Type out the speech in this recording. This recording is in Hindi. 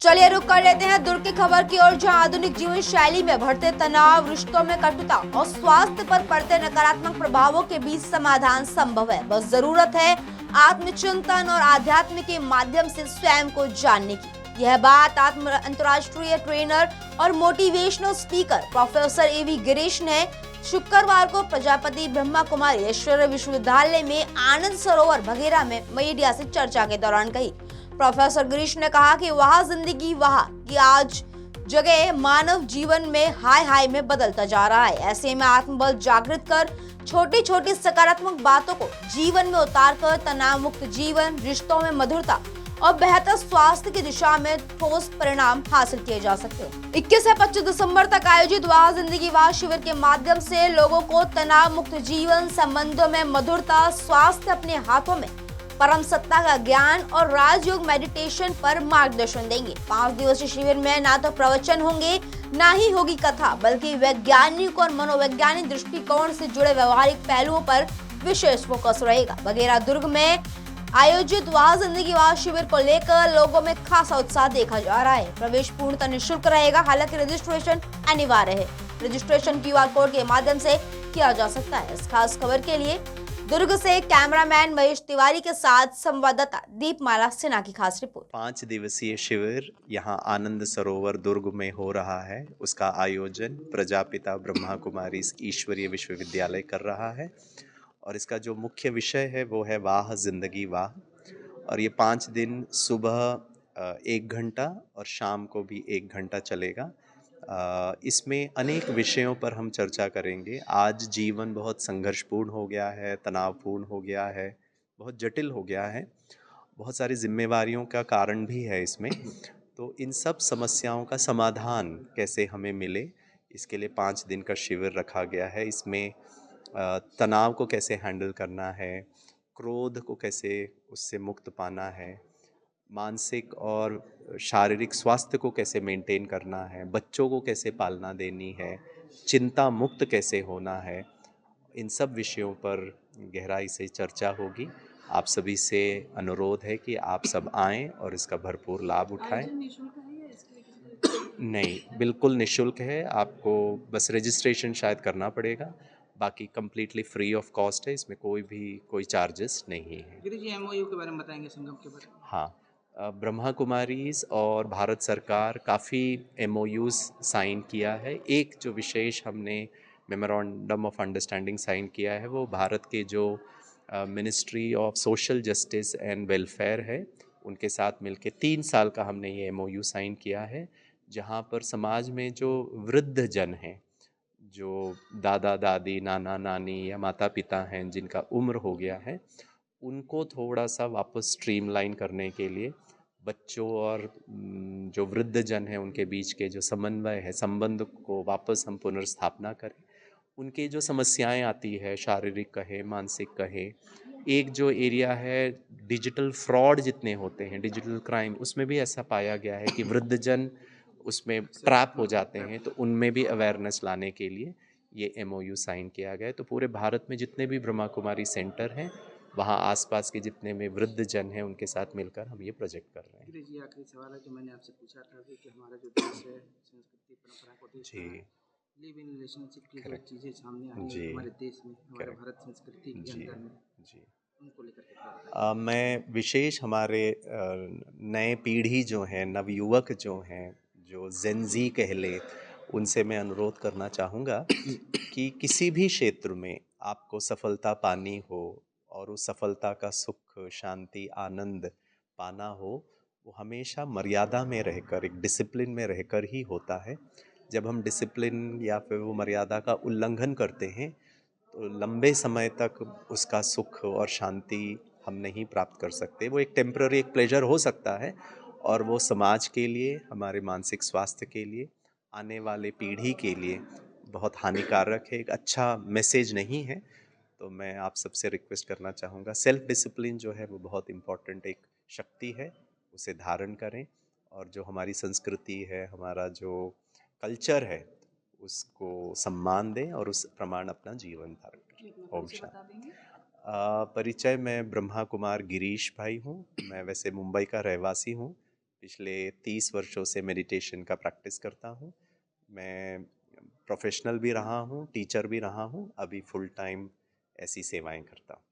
चलिए रुक कर लेते हैं दुर्ग की खबर की ओर, जहां आधुनिक जीवन शैली में बढ़ते तनाव, रिश्तों में कटुता और स्वास्थ्य पर पड़ते नकारात्मक प्रभावों के बीच समाधान संभव है। बस जरूरत है आत्मचिंतन और आध्यात्म के माध्यम से स्वयं को जानने की। यह बात अंतर्राष्ट्रीय ट्रेनर और मोटिवेशनल स्पीकर प्रोफेसर एवी गिरीश ने शुक्रवार को प्रजापति ब्रह्मा कुमारी ऐश्वर्य विश्वविद्यालय में आनंद सरोवर भगेरा में मीडिया से चर्चा के दौरान कही। प्रोफेसर गिरीश ने कहा कि वहाँ जिंदगी वहाँ की आज जगह मानव जीवन में हाय हाय में बदलता जा रहा है। ऐसे में आत्मबल जागृत कर छोटी छोटी सकारात्मक बातों को जीवन में उतार कर तनाव मुक्त जीवन, रिश्तों में मधुरता और बेहतर स्वास्थ्य की दिशा में ठोस परिणाम हासिल किए जा सकते हैं। 21 से 25 दिसंबर तक आयोजित वहाँ जिंदगी वहाँ शिविर के माध्यम से लोगों को तनाव मुक्त जीवन, संबंधों में मधुरता, स्वास्थ्य अपने हाथों में, परम सत्ता का ज्ञान और राजयोग मेडिटेशन पर मार्गदर्शन देंगे। 5 दिवसीय शिविर में ना तो प्रवचन होंगे, ना ही होगी कथा, बल्कि वैज्ञानिक और मनोवैज्ञानिक दृष्टिकोण से जुड़े व्यवहारिक पहलुओं पर विशेष फोकस रहेगा। बघेरा दुर्ग में आयोजित वहाँ जिंदगी वहाँ शिविर को लेकर लोगों में खासा उत्साह देखा जा रहा है। प्रवेश पूर्णतः निःशुल्क रहेगा, हालांकि रजिस्ट्रेशन अनिवार्य है। रजिस्ट्रेशन QR कोड के माध्यम से किया जा सकता है। इस खास खबर के लिए दुर्ग से कैमरामैन महेश तिवारी के साथ संवाददाता दीपमाला सिन्हा की खास रिपोर्ट। 5 दिवसीय शिविर यहाँ आनंद सरोवर दुर्ग में हो रहा है। उसका आयोजन प्रजापिता ब्रह्मा कुमारी ईश्वरीय विश्वविद्यालय कर रहा है और इसका जो मुख्य विषय है वो है वाह जिंदगी वाह। और ये 5 दिन सुबह 1 घंटा और शाम को भी 1 घंटा चलेगा। इसमें अनेक विषयों पर हम चर्चा करेंगे। आज जीवन बहुत संघर्षपूर्ण हो गया है, तनावपूर्ण हो गया है, बहुत जटिल हो गया है, बहुत सारी जिम्मेवारियों का कारण भी है इसमें। तो इन सब समस्याओं का समाधान कैसे हमें मिले, इसके लिए 5 दिन का शिविर रखा गया है। इसमें तनाव को कैसे हैंडल करना है, क्रोध को कैसे उससे मुक्त पाना है, मानसिक और शारीरिक स्वास्थ्य को कैसे मेंटेन करना है, बच्चों को कैसे पालना देनी है, चिंता मुक्त कैसे होना है, इन सब विषयों पर गहराई से चर्चा होगी। आप सभी से अनुरोध है कि आप सब आएं और इसका भरपूर लाभ उठाएं। नहीं, बिल्कुल निःशुल्क है। आपको बस रजिस्ट्रेशन शायद करना पड़ेगा, बाकी कम्प्लीटली फ्री ऑफ कॉस्ट है। इसमें कोई चार्जेस नहीं है। गिरीश जी, MOU के बारे में बताएंगे, संगम के बारे में। हाँ, ब्रह्मा कुमारीज़ और भारत सरकार काफ़ी MOUs साइन किया है। एक जो विशेष हमने मेमोरेंडम ऑफ अंडरस्टैंडिंग साइन किया है वो भारत के जो ministry of social justice and welfare है उनके साथ मिलके 3 साल का हमने ये MOU साइन किया है, जहाँ पर समाज में जो वृद्ध जन हैं, जो दादा दादी, नाना नानी या माता पिता हैं जिनका उम्र हो गया है, उनको थोड़ा सा वापस स्ट्रीमलाइन करने के लिए बच्चों और जो वृद्ध जन हैं उनके बीच के जो समन्वय है, संबंध को वापस हम पुनर्स्थापना करें। उनकी जो समस्याएं आती है, शारीरिक कहे, मानसिक कहे, एक जो एरिया है डिजिटल फ्रॉड जितने होते हैं, डिजिटल क्राइम, उसमें भी ऐसा पाया गया है कि वृद्धजन उसमें ट्रैप हो जाते हैं। तो उनमें भी अवेयरनेस लाने के लिए ये MOU साइन किया गया है। तो पूरे भारत में जितने भी ब्रह्मा कुमारी सेंटर हैं, वहाँ आसपास के जितने में वृद्ध जन हैं उनके साथ मिलकर हम ये प्रोजेक्ट कर रहे हैं। गिरीश जी, आखिरी सवाल है जो मैंने आपसे पूछा था कि हमारा जो देश है, संस्कृति परंपरा को देखना है, लिव इन रिलेशनशिप की जो चीज़ें सामने आई हैं हमारे देश में, हमारे भारत संस्कृति के अंदर में, उनको लेकर के थोड़ा बताइए। मैं विशेष हमारे नए पीढ़ी जो हैं, नवयुवक जो हैं, जो जेनजी कह लें, उनसे मैं अनुरोध करना चाहूँगा कि किसी भी क्षेत्र में आपको सफलता पानी हो और उस सफलता का सुख, शांति, आनंद पाना हो, वो हमेशा मर्यादा में रहकर, एक डिसिप्लिन में रहकर ही होता है। जब हम डिसिप्लिन या फिर वो मर्यादा का उल्लंघन करते हैं तो लंबे समय तक उसका सुख और शांति हम नहीं प्राप्त कर सकते। वो एक टेम्पररी एक प्लेजर हो सकता है और वो समाज के लिए, हमारे मानसिक स्वास्थ्य के लिए, आने वाले पीढ़ी के लिए बहुत हानिकारक है, एक अच्छा मैसेज नहीं है। तो मैं आप सबसे रिक्वेस्ट करना चाहूँगा, सेल्फ डिसिप्लिन जो है वो बहुत इम्पॉर्टेंट एक शक्ति है, उसे धारण करें और जो हमारी संस्कृति है, हमारा जो कल्चर है, उसको सम्मान दें और उस प्रमाण अपना जीवन धारण करें। ओम शांति। परिचय, मैं ब्रह्मा कुमार गिरीश भाई हूँ। मैं वैसे मुंबई का रहवासी हूँ, पिछले 30 वर्षों से मेडिटेशन का प्रैक्टिस करता हूँ। मैं प्रोफेशनल भी रहा हूँ, टीचर भी रहा हूँ, अभी फुल टाइम ऐसी सेवाएं करता हूँ।